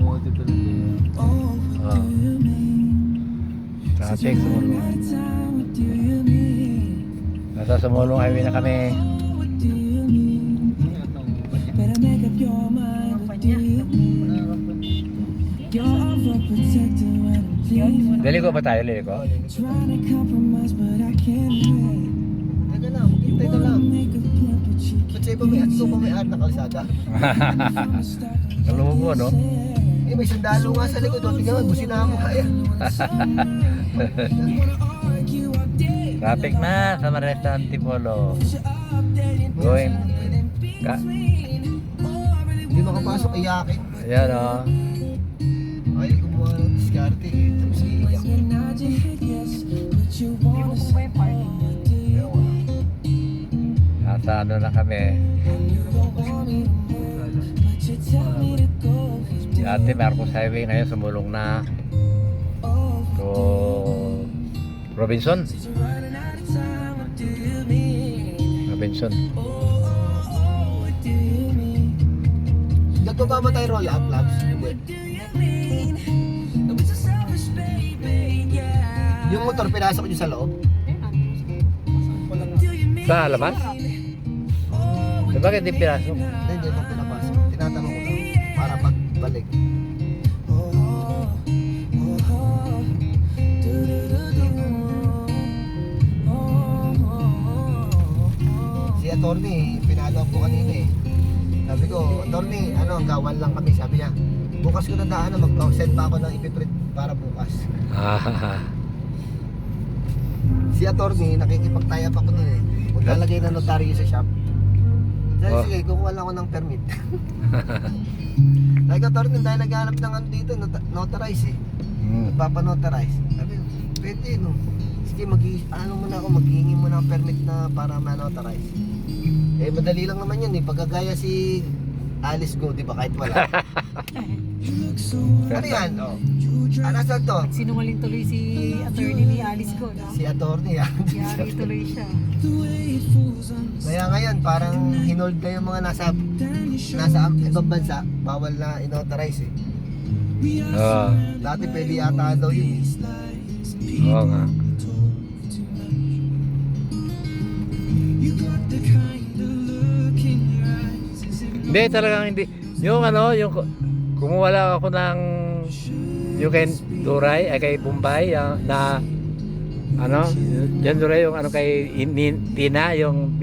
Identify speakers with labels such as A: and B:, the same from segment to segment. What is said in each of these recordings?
A: Automotive talaga.
B: Oh. Traffic, Sumulong. Nasa Sumulong highway na kami. Liliko ba tayo? Liliko?
C: Teka lang, hintay ka lang. Ba't sa'yo pa may at pa may ar na kalsada?
B: Nalubo mo, no?
C: Eh, may sundalo nga sa likod. O, tingnan mo, businahan mo kaya.
B: Traffic na sa Maresta Antipolo. Going.
C: Hindi makapasok, iyakin.
B: Ayan, oh.
C: Ay, kumuha ng diskarte. Tapos iiyak.
B: Nasa ano na kami. Dati Marcos Highway, ngayon sumulong na to Robinson. Robinson.
C: Nagpaba ba tayo roll up, Labs? Yung motor, pinasok nyo sa loob?
B: Sa labas? So, bakit di pinasok?
C: Hindi mo pinapasok. Tinatanong ko lang. Para pagbalik. Si attorney, pinalo ako kanina eh. Sabi ko, attorney, gawan lang kami. Sabi niya, bukas ko na daan, mag-send pa ako ng ipiprint para bukas.
B: Ah,
C: Si attorney, nakikipagtaya pa ko nun eh. Maglalagay na notaryo sa shop. Sabi,
B: Oh.
C: sige, kukuha lang ako ng permit. Sabi ko, attorney, dahil naghanap ng ano dito, notarize eh. Nagpapanotarize. Sabi ko, pwede no. Sige, muna ako, maghihingi muna ng permit na para ma-notarize. Eh, madali lang naman yun eh. Pagkagaya si Alice Go, di ba? Kahit wala. Ano yan? Oh. Nasaan to?
D: Sinungaling tuloy si attorney ni Alice ko, no?
C: Si attorney ah.
D: Yari tuloy siya.
C: Kaya ngayon, parang hinold na yung mga nasa ibang bansa, bawal na inauthorize eh.
B: Oo.
C: Dati pwede yata daw yun eh.
B: Oo nga. Hindi, talagang hindi. Yung yung kumuha lang ako ng yung kay Duray, ay kay Bombay, na yan Duray, yung kay Tina, yung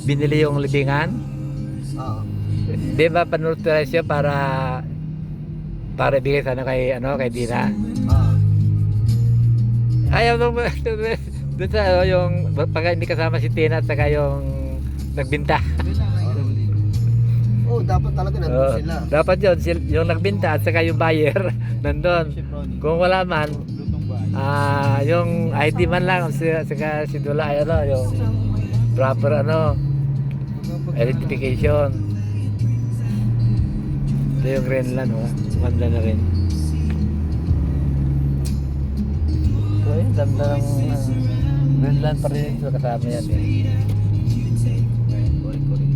B: binili yung libingan.
C: Oo.
B: Di ba panuturize siya para ibigay sa kay Tina?
C: Oo.
B: Ayaw nung doon sa yung pag hindi kasama si Tina at saka yung nagbinta.
C: Oh, dapat talaga nandun sila.
B: Dapat yun, yung nagbinta at saka yung buyer nandun. Kung wala man, yung ID man lang, saka si Dula ay yung proper identification. Ito yung Greenland, ganda na rin. So yun, ganda ng Greenland pa rin ito, kasama yan eh.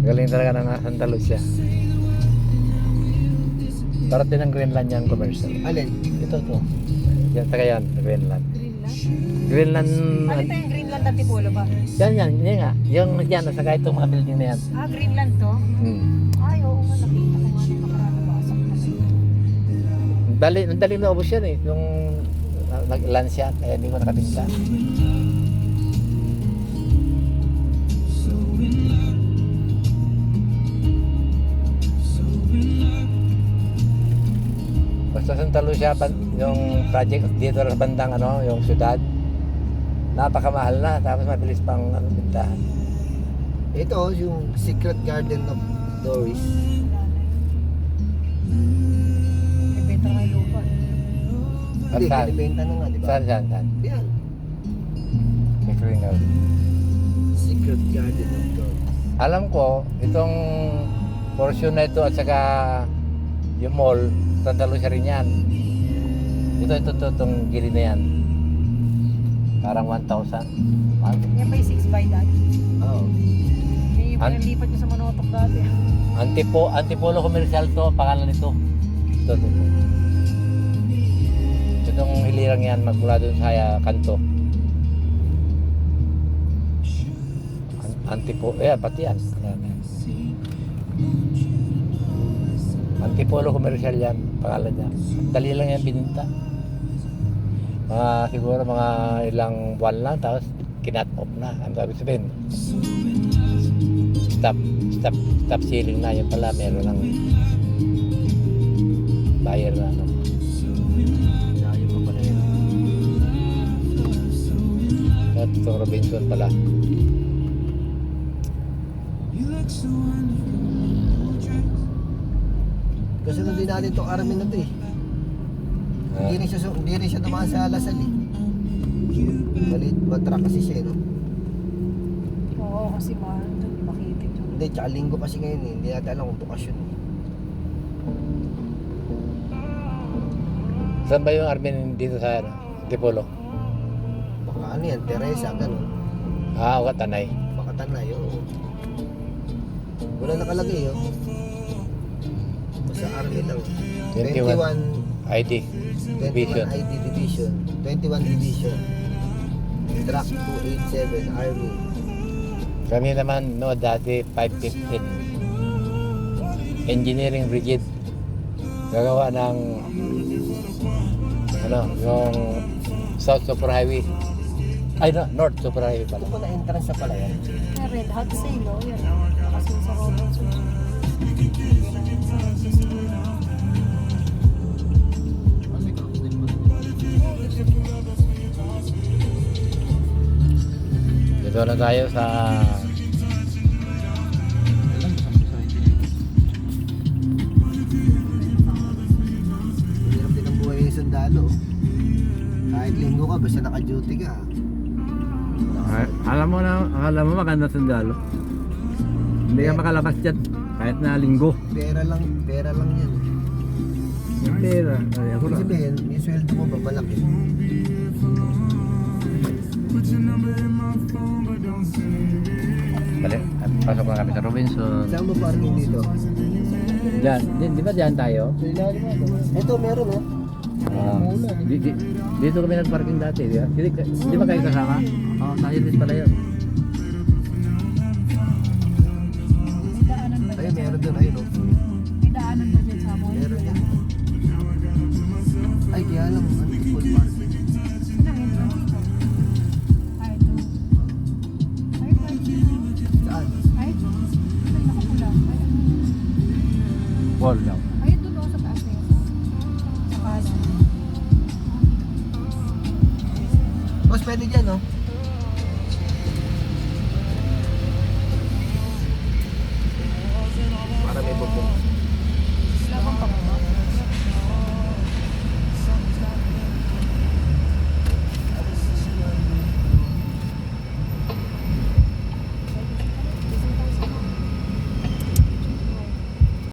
B: Galing talaga ng Santa Lucia. Parating ng Greenland yan commercial.
C: Alin?
B: Ito. Yan, saka yan, Greenland.
D: Greenland?
B: Greenland,
D: Ano ito yung Greenland Antipolo ba?
B: yan nga. Yung yan, saka itong mga building na yan.
D: Ah, Greenland to? Ay, oo nga, nakita ko nga nung nakaraan basok na.
B: Daling naubos yan eh. Yung nag-lance yan, kaya hindi ko nakabinta. Basta Santa Lucia, yung project dito sa bandang yung syudad, napakamahal na, tapos mabilis pang bintahan.
C: Ito, yung Secret Garden of Doris.
D: May benta nga yung lupa.
C: Hindi,
B: Saan?
C: binibenta na nga, di ba?
B: Saan?
C: Yan.
B: Pickering Garden.
C: Secret Garden of Doris.
B: Alam ko, itong portion na ito at saka yung mall, Santa Lucia rin yan. Itong gilid na yan. Parang 1,000.
D: Yan ba yung 6 by that?
C: Oo.
D: May lipat nyo sa Manotok dati.
B: Antipolo Commercial to, pangalan nito. doon. Itong hilirang yan, magmula doon sa kanto. Antipolo, pati yan. Antipolo commercial yan, pangalan niya. Dali lang yan bininta. Siguro mga ilang buwan lang, tapos kinat off na. Ang sabi sabihin, stop selling na. Yun pala, meron ng buyer na. No?
C: Layo pa pala yun.
B: At itong Robinson pala.
C: Kasunod din natin itong Armin na to eh. Hindi rin siya dumaan sa Lasal eh. Maliit, mag-truck kasi siya eh, no?
D: Oo, kasi mahal doon, makitid yun.
C: Hindi, tsaka linggo kasi ngayon eh. Hindi natin alam kung bukasyon eh.
B: Saan ba yung Armin dito sa Antipolo?
C: Baka ano yan, Teresa, ganun.
B: O Tanay.
C: Baka Tanay, oo. Wala nakalagay oh. Basta Armin lang.
B: 21 ID
C: 21
B: Division.
C: ID Division. 21 Division. Track 287 Army.
B: Kami naman dati 515 Engineering Brigade. Gagawa ng yung South Super Highway. Ay no, North Super Highway pala.
C: Ito po na entrance na pala yan.
D: Kaya Red Hot Sale, oh, yan. Kasi sa Robinson.
B: Dito na tayo sa
C: Hirap din ang buhay ng sundalo. Kahit linggo ka, basta naka-duty ka.
B: alam mo maganda sundalo. Hindi ka makalabas dyan kahit na linggo.
C: Pera lang yan.
B: Yung pera. Ay, ako
C: Ibig
B: lang.
C: sabihin, yung sweldo mo ba malaki?
B: Balik, pasok na kami sa Robinson.
C: Saan mo parking dito?
B: Diyan, di ba diyan tayo?
C: Sa ilalim mo. Ito meron oh.
B: Dito kami nagparking dati, di ba? Di ba kayo kasama? Oo, sa Iris pala yun.
D: May daanan ba
C: Ayun,
D: dyan?
C: meron doon. Ayun oh.
D: May daanan ba dyan sa mo?
C: Meron yan. Ay, kaya lang. Ano yung full parking?
D: Saan ang entrance dito? Ay, ito. Ay, pwede.
C: Saan?
D: Ay, ito. Ay, nakapula. Ay, ano?
B: Wall daw.
D: Ay, ito no, sa taas na yun. Sa kanan.
C: Boss, pwede dyan oh.